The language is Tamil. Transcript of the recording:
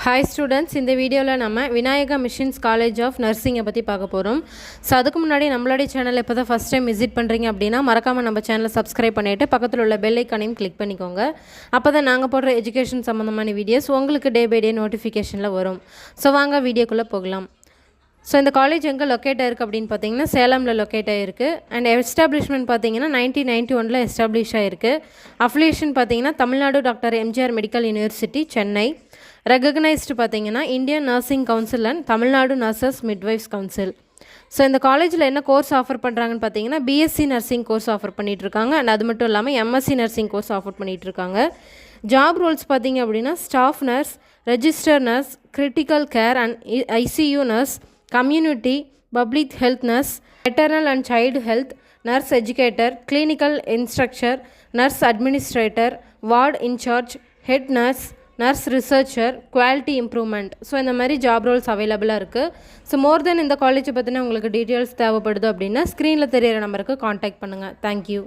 Hi students, இந்த வீடியோல நம்ம விநாயகா மிஷன்ஸ் காலேஜ் ஆஃப் நர்சிங்கை பற்றி பார்க்க போகிறோம். ஸோ அதுக்கு முன்னாடி நம்மளுடைய சேனல் இப்போ தான் ஃபஸ்ட் டைம் விசிட் பண்ணுறீங்க அப்படின்னா மறக்காமல் நம்ம சேனலை சப்ஸ்கிரைப் பண்ணிவிட்டு பக்கத்தில் உள்ள பெல் ஐக்கானையும் கிளிக் பண்ணிக்கோங்க. அப்போ தான் நாங்கள் போடுற எஜுகேஷன் சம்மந்தமான வீடியோஸ் உங்களுக்கு டே பை டே நோட்டிஃபிகேஷனில் வரும். ஸோ வாங்க வீடியோக்குள்ளே போகலாம். ஸோ இந்த காலேஜ் எங்கே லொக்கேட் ஆயிருக்கு அப்படின்னு பார்த்தீங்கன்னா சேலமில் லொக்கேட் ஆகிருக்கு. அண்ட் எஸ்டாப்ளிஷ்மெண்ட் பார்த்தீங்கன்னா 1991 எஸ்டாப்ளிஷ் ஆகிருக்கு. அஃபிலியேஷன் பார்த்தீங்கன்னா Tamil Nadu doctor MGR medical university Chennai. Recognised பார்த்தீங்கன்னா Indian nursing council and Tamil Nadu nurses midwives council. So இந்த காலேஜில் என்ன கோர்ஸ் ஆஃபர் பண்ணுறாங்கன்னு பார்த்தீங்கன்னா பிஎஸ்சி நர்சிங் கோர்ஸ் ஆஃபர் பண்ணிகிட்ருக்காங்க. அண்ட் அது மட்டும் இல்லாமல் எம்எஸ்சி நர்சிங் கோர்ஸ் ஆஃபர் பண்ணிகிட்ருக்காங்க. ஜாப் ரோல்ஸ் பார்த்தீங்க அப்படின்னா staff nurse, register nurse, critical care and ICU nurse, community public health nurse, maternal and child health nurse, educator, clinical instructor, nurse administrator, ward incharge, head nurse, nurse researcher, quality improvement. So இந்த மாதிரி ஜாப் ரோல்ஸ் அவைலபிளாக இருக்குது. ஸோ மோர் தென் இந்த காலேஜை பற்றின உங்களுக்கு டீட்டெயில்ஸ் தேவைப்படுது அப்படின்னா ஸ்க்ரீனில் தெரியிற நம்பருக்கு காண்டாக்ட் பண்ணுங்கள். தேங்க்யூ.